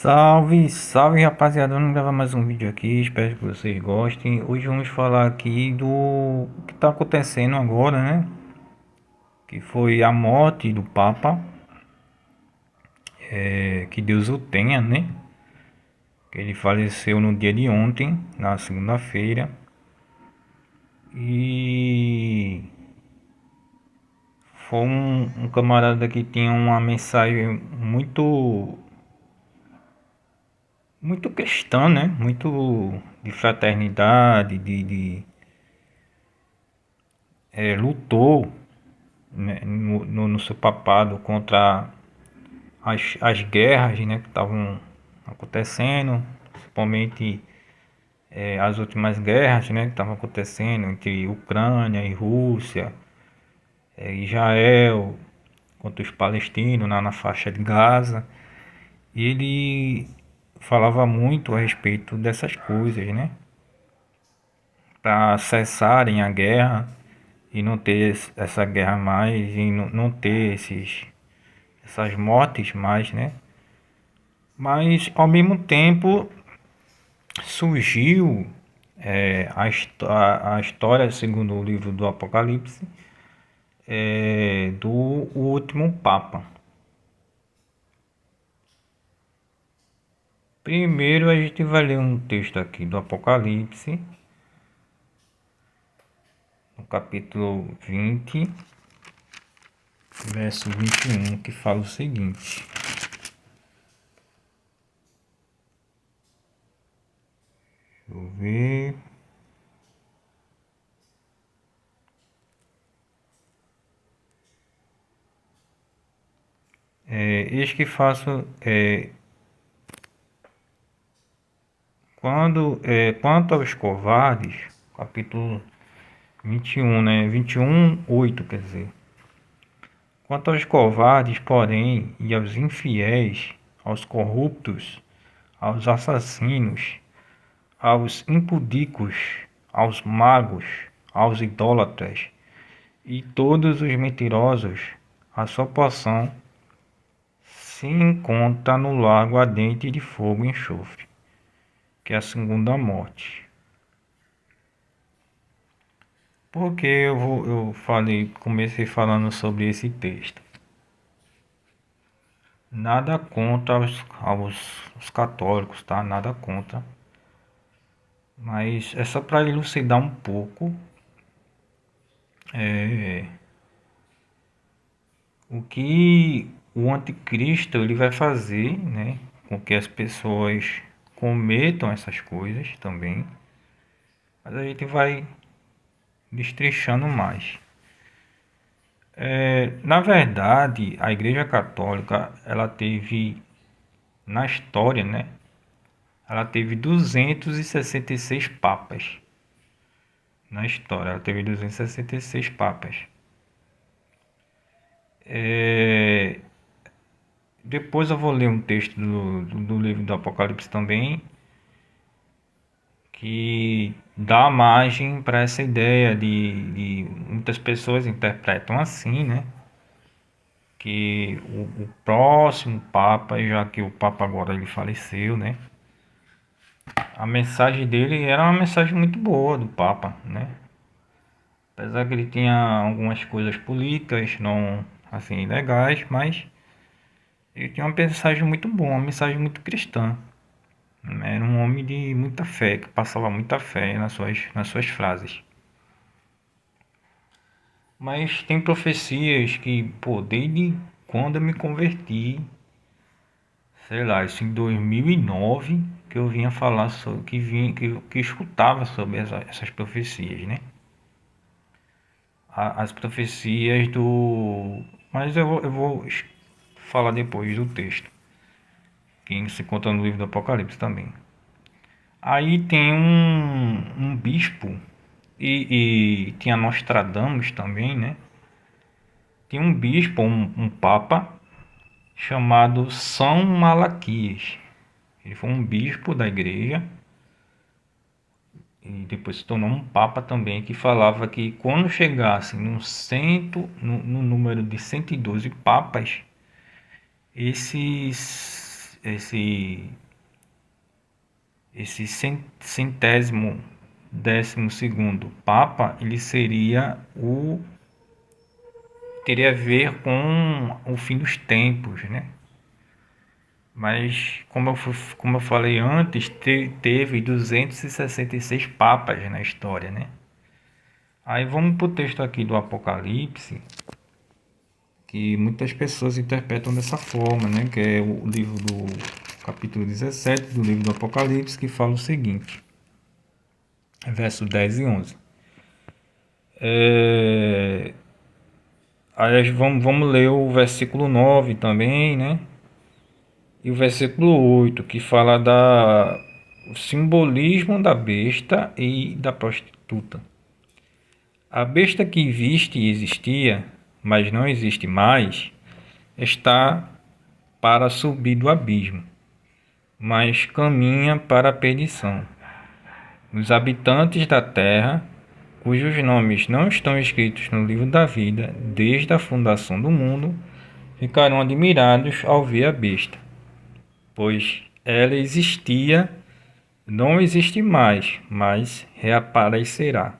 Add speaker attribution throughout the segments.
Speaker 1: Salve, salve rapaziada, vamos gravar mais um vídeo aqui, espero que vocês gostem. Hoje vamos falar aqui do que está acontecendo agora, né? Que foi a morte do Papa, que Deus o tenha, né? Que ele faleceu no dia de ontem, na segunda-feira. E foi um camarada que tinha uma mensagem muito cristã, né? Muito de fraternidade, lutou, né, no seu papado contra as guerras, né, que estavam acontecendo, principalmente as últimas guerras, né, que estavam acontecendo entre Ucrânia e Rússia, Israel contra os palestinos na faixa de Gaza. E ele falava muito a respeito dessas coisas, né, para cessarem a guerra e não ter essa guerra mais e não ter essas mortes mais, né? Mas ao mesmo tempo surgiu a história, segundo o livro do Apocalipse, do último Papa. Primeiro a gente vai ler um texto aqui do Apocalipse, no capítulo 20, verso 21, que fala o seguinte. Deixa eu ver. Eis que faço quanto aos covardes, capítulo 21, né? 21, 8, quer dizer. Quanto aos covardes, porém, e aos infiéis, aos corruptos, aos assassinos, aos impudicos, aos magos, aos idólatras e todos os mentirosos, a sua porção se encontra no lago ardente de fogo e enxofre, que é a segunda morte. Porque comecei falando sobre esse texto. Nada contra os católicos, tá? Nada contra. Mas é só para elucidar um pouco o que o anticristo ele vai fazer, né? Com que as pessoas cometam essas coisas também. Mas a gente vai destrinchando mais. Na verdade, a Igreja Católica, ela teve, na história, né? Ela teve 266 papas. Na história, ela teve 266 papas. Depois eu vou ler um texto do livro do Apocalipse também, que dá margem para essa ideia de muitas pessoas interpretam assim, né? Que o próximo Papa, já que o Papa agora ele faleceu, né? A mensagem dele era uma mensagem muito boa do Papa, né? Apesar que ele tinha algumas coisas políticas não assim legais, mas ele tinha uma mensagem muito boa, uma mensagem muito cristã. Era um homem de muita fé, que passava muita fé nas suas frases. Mas tem profecias que, pô, desde quando eu me converti, sei lá, isso em 2009, que eu vinha falar sobre, que escutava sobre essas profecias, né? As profecias do. Mas eu vou falar depois do texto, que se encontra no livro do Apocalipse também. Aí tem um bispo, e tinha Nostradamus também, né? Tem um bispo, um papa, chamado São Malaquias. Ele foi um bispo da igreja e depois se tornou um papa também, que falava que quando chegasse no número de 112 papas, esse centésimo décimo segundo Papa, ele teria a ver com o fim dos tempos, né? Mas, como eu falei antes, teve 266 papas na história, né? Aí vamos para o texto aqui do Apocalipse, que muitas pessoas interpretam dessa forma, né? Que é o livro do capítulo 17 do livro do Apocalipse, que fala o seguinte, versos 10 e 11. Aí vamos ler o versículo 9 também, né? E o versículo 8 que fala o simbolismo da besta e da prostituta. A besta que viste e existia, mas não existe mais, está para subir do abismo, mas caminha para a perdição. Os habitantes da terra, cujos nomes não estão escritos no livro da vida desde a fundação do mundo, ficarão admirados ao ver a besta, pois ela existia, não existe mais, mas reaparecerá.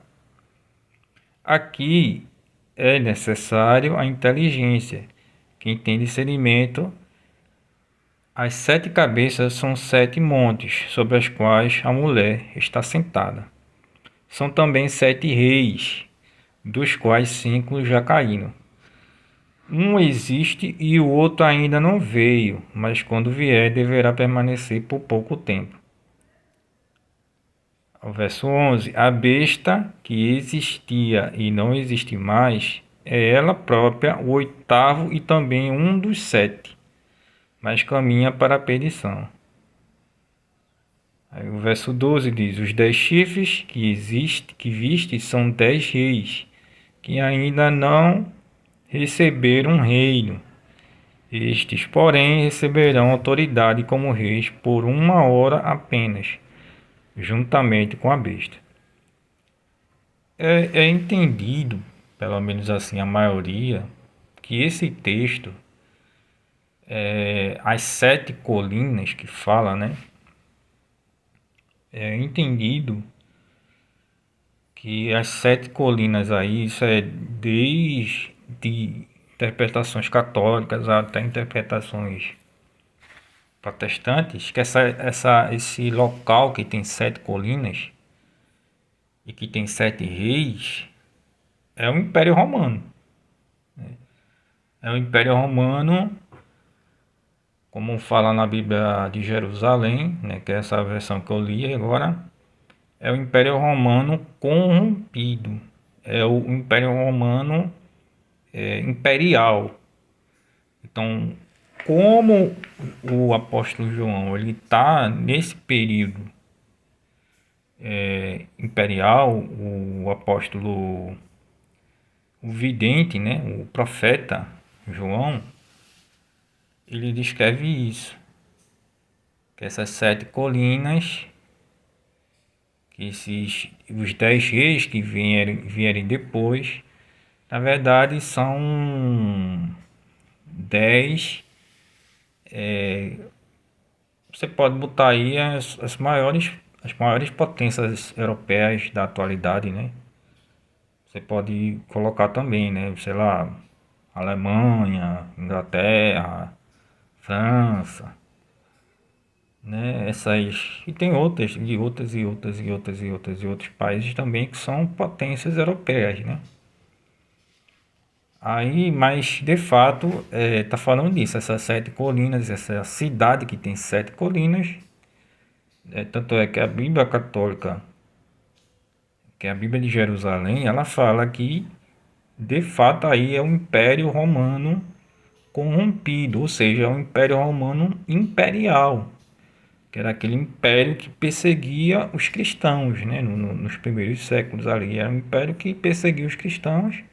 Speaker 1: Aqui é necessário a inteligência. Quem tem discernimento, as 7 cabeças são 7 montes sobre os quais a mulher está sentada. São também 7 reis, dos quais 5 já caíram. Um existe e o outro ainda não veio, mas quando vier deverá permanecer por pouco tempo. O verso 11. A besta que existia e não existe mais é ela própria o oitavo e também um dos 7, mas caminha para a perdição. Aí o verso 12 diz: os 10 chifres que viste são 10 reis, que ainda não receberam um reino. Estes, porém, receberão autoridade como reis por 1 hora apenas, juntamente com a besta. É entendido, pelo menos assim a maioria, que esse texto, as 7 colinas que fala, né? É entendido que as 7 colinas aí, isso é desde interpretações católicas até interpretações protestantes, que esse local que tem 7 colinas e que tem 7 reis é o Império Romano. É o Império Romano, como fala na Bíblia de Jerusalém, né, que é essa versão que eu li agora, é o Império Romano corrompido. É o Império Romano imperial. Então, como o apóstolo João ele está nesse período imperial, o vidente, né, o profeta João, ele descreve isso, que essas 7 colinas, que os 10 reis que vierem depois, na verdade são 10. Você pode botar aí as maiores potências europeias da atualidade, né? Você pode colocar também, né? Sei lá, Alemanha, Inglaterra, França, né? Essas e tem outras e outras e outras e outras e outras e outros países também que são potências europeias, né? Aí, mas de fato, tá falando disso, essas 7 colinas, essa cidade que tem 7 colinas, tanto é que a Bíblia Católica, que é a Bíblia de Jerusalém, ela fala que de fato aí é o Império Romano corrompido, ou seja, é o Império Romano imperial, que era aquele império que perseguia os cristãos, né? Nos primeiros séculos ali, era um império que perseguia os cristãos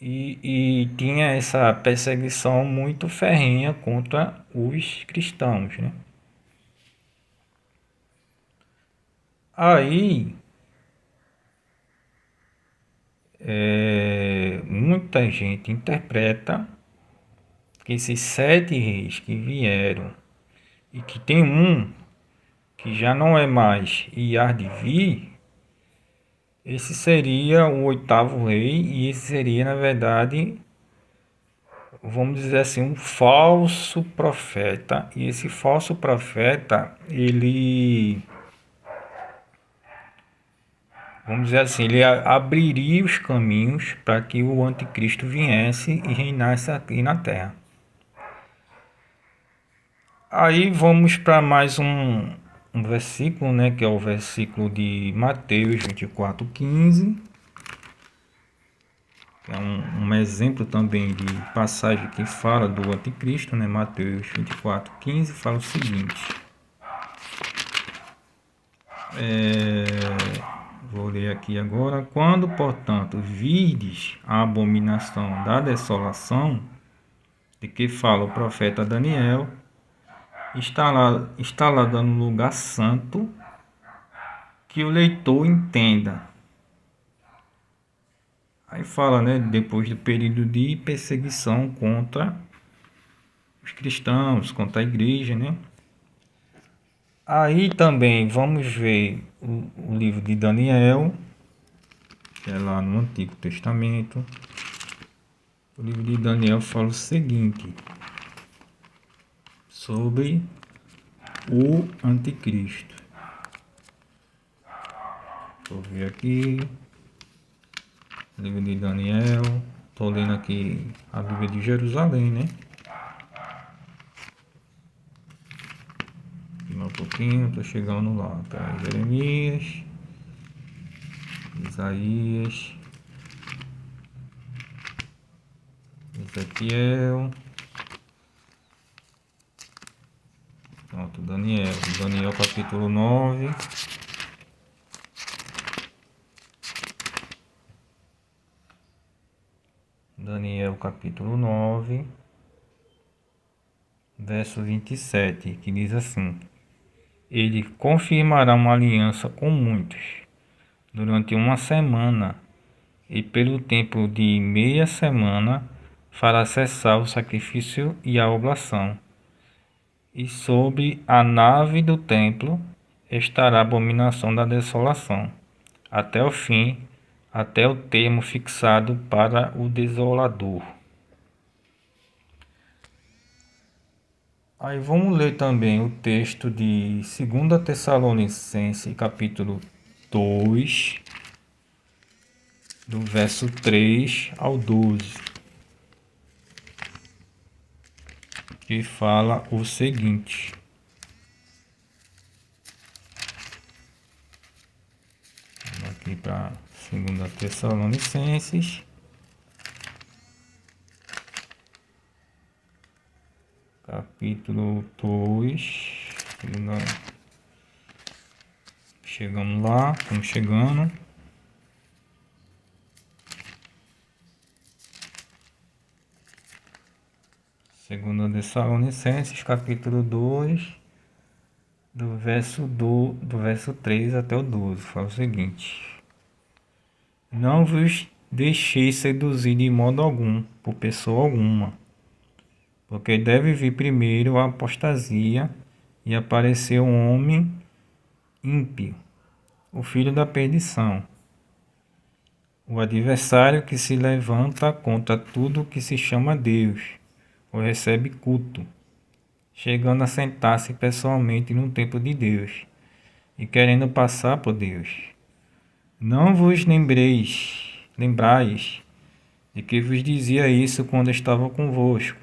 Speaker 1: e tinha essa perseguição muito ferrenha contra os cristãos, né? Aí, muita gente interpreta que esses 7 reis que vieram e que tem um que já não é mais e há de vir, esse seria o oitavo rei, e esse seria, na verdade, vamos dizer assim, um falso profeta. E esse falso profeta, vamos dizer assim, ele abriria os caminhos para que o anticristo viesse e reinasse aqui na Terra. Aí vamos para mais um versículo, né, que é o versículo de Mateus 24:15, que é um exemplo também de passagem que fala do anticristo, né? Mateus 24:15 fala o seguinte: vou ler aqui agora. Quando, portanto, virdes a abominação da desolação, de que fala o profeta Daniel, está lá dando lugar santo, que o leitor entenda. Aí fala, né, depois do período de perseguição contra os cristãos, contra a igreja, né? Aí também vamos ver o livro de Daniel, que é lá no Antigo Testamento. O livro de Daniel fala o seguinte sobre o anticristo. Vou ver aqui, livro de Daniel. Estou lendo aqui a Bíblia de Jerusalém, né? Um pouquinho, estou chegando lá. Tá? Jeremias, Isaías, Ezequiel. Pronto, Daniel. Daniel capítulo 9. Daniel capítulo 9, verso 27, que diz assim: Ele confirmará uma aliança com muitos durante uma semana, e pelo tempo de meia semana fará cessar o sacrifício e a oblação. E sobre a nave do templo estará a abominação da desolação, até o fim, até o termo fixado para o desolador. Aí vamos ler também o texto de 2 Tessalonicenses, capítulo 2, do verso 3 ao 12, que fala o seguinte: vamos aqui para 2 Tessalonicenses, capítulo 2, chegamos lá, estamos chegando. 2 Tessalonicenses, capítulo 2, do verso 3 até o 12, fala o seguinte: Não vos deixeis seduzir de modo algum, por pessoa alguma, porque deve vir primeiro a apostasia e aparecer um homem ímpio, o filho da perdição, o adversário que se levanta contra tudo que se chama Deus, ou recebe culto, chegando a sentar-se pessoalmente no templo de Deus, e querendo passar por Deus. Não vos lembrais de que vos dizia isso quando estava convosco.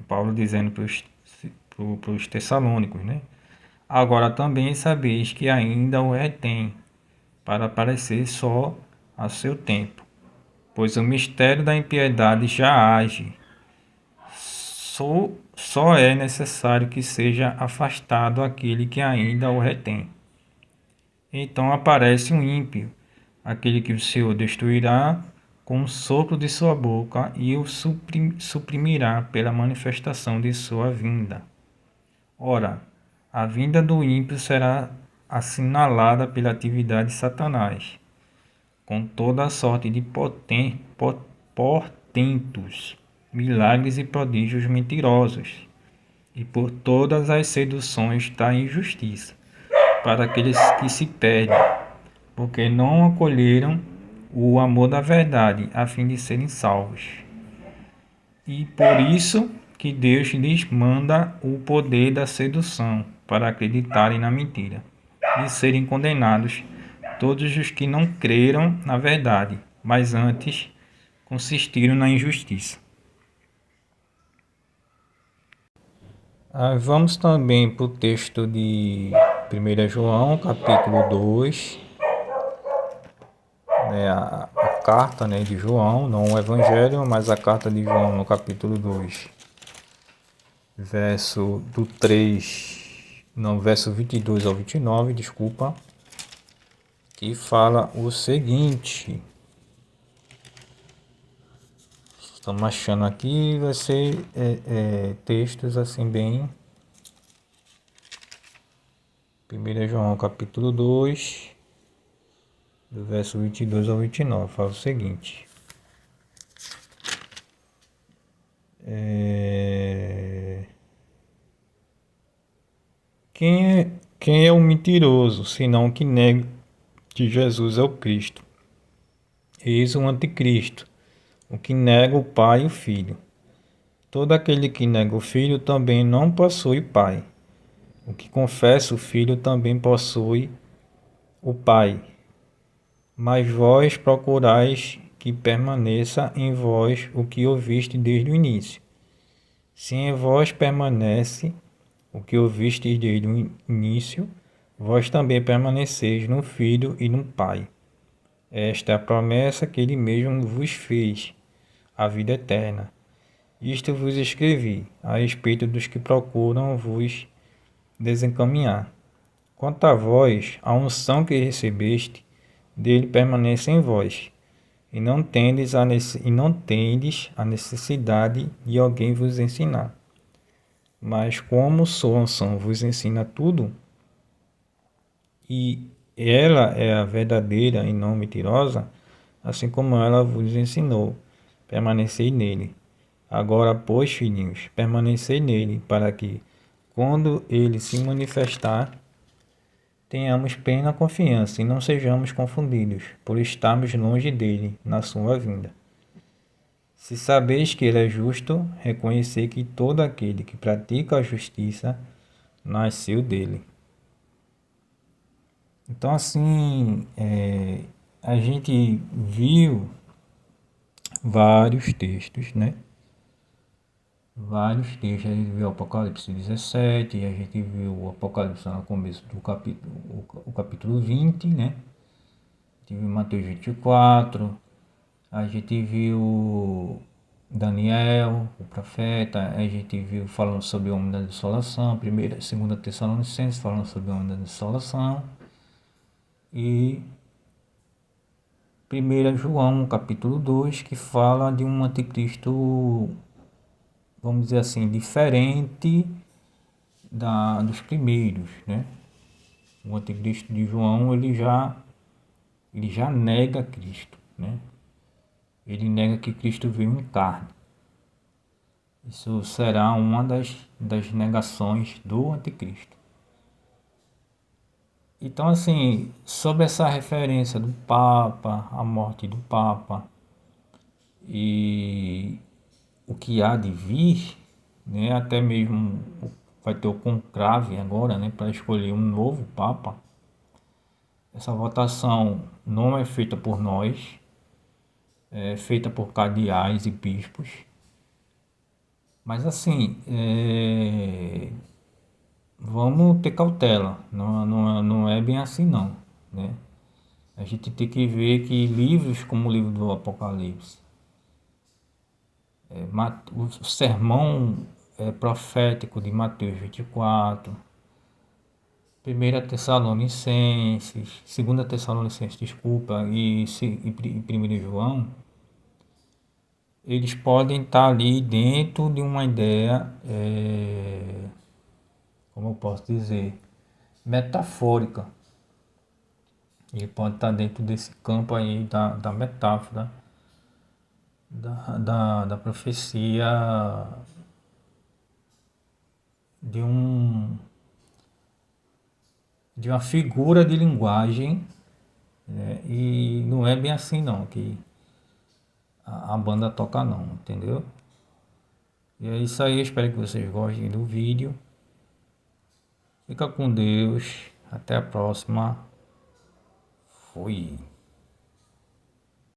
Speaker 1: Paulo dizendo para os Tessalônicos, né? Agora também sabeis que ainda o retém, para aparecer só a seu tempo, pois o mistério da impiedade já age. Só é necessário que seja afastado aquele que ainda o retém. Então aparece um ímpio, aquele que o Senhor destruirá com o sopro de sua boca e o suprimirá pela manifestação de sua vinda. Ora, a vinda do ímpio será assinalada pela atividade de Satanás, com toda a sorte de portentos, milagres e prodígios mentirosos, e por todas as seduções da injustiça, para aqueles que se perdem, porque não acolheram o amor da verdade, a fim de serem salvos. E por isso que Deus lhes manda o poder da sedução, para acreditarem na mentira, e serem condenados todos os que não creram na verdade, mas antes consistiram na injustiça. Vamos também para o texto de 1 João, capítulo 2, né, a carta, né, de João, não o Evangelho, mas a carta de João no capítulo 2, verso 22 ao 29, desculpa, que fala o seguinte. Estamos achando aqui, vai ser textos assim bem. 1 João capítulo 2, do verso 22 ao 29, fala o seguinte. Quem é o mentiroso, senão que nega que Jesus é o Cristo? Eis o anticristo, o que nega o Pai e o Filho. Todo aquele que nega o Filho também não possui o Pai. O que confessa o Filho também possui o Pai. Mas vós procurais que permaneça em vós o que ouviste desde o início. Se em vós permanece o que ouvistes desde o início, vós também permaneceis no Filho e no Pai. Esta é a promessa que ele mesmo vos fez, a vida eterna. Isto vos escrevi, a respeito dos que procuram vos desencaminhar. Quanto a vós, a unção que recebeste, dele permanece em vós, e não tendes a necessidade de alguém vos ensinar. Mas como sua unção vos ensina tudo, e ela é a verdadeira e não mentirosa, assim como ela vos ensinou, permanecei nele. Agora, pois, filhinhos, permanecei nele, para que, quando ele se manifestar, tenhamos plena confiança e não sejamos confundidos, por estarmos longe dele na sua vinda. Se sabeis que ele é justo, reconhecei que todo aquele que pratica a justiça nasceu dele. Então, assim, a gente viu vários textos, né? Vários textos. A gente viu o Apocalipse 17, a gente viu o Apocalipse no começo do capítulo, o capítulo 20, né? A gente viu Mateus 24, a gente viu Daniel, o profeta, a gente viu falando sobre o homem da desolação, primeira, segunda Tessalonicenses falando sobre o homem da desolação, e 1 João, capítulo 2, que fala de um anticristo, vamos dizer assim, diferente dos primeiros, né? O anticristo de João, ele já nega Cristo, né? Ele nega que Cristo veio em carne. Isso será uma das negações do anticristo. Então, assim, sobre essa referência do Papa, a morte do Papa e o que há de vir, né, até mesmo vai ter o conclave agora, né, para escolher um novo Papa. Essa votação não é feita por nós, é feita por cardeais e bispos. Mas assim, vamos ter cautela, não é bem assim não, né? A gente tem que ver que livros como o livro do Apocalipse, o sermão profético de Mateus 24, 1 Tessalonicenses, 2 Tessalonicenses, desculpa, e 1 João, eles podem estar ali dentro de uma ideia, como eu posso dizer, metafórica. Ele pode estar dentro desse campo aí da metáfora, da profecia de um de uma figura de linguagem, né? E não é bem assim não que a banda toca não, entendeu? E é isso aí, espero que vocês gostem do vídeo. Fica com Deus, até a próxima. Fui.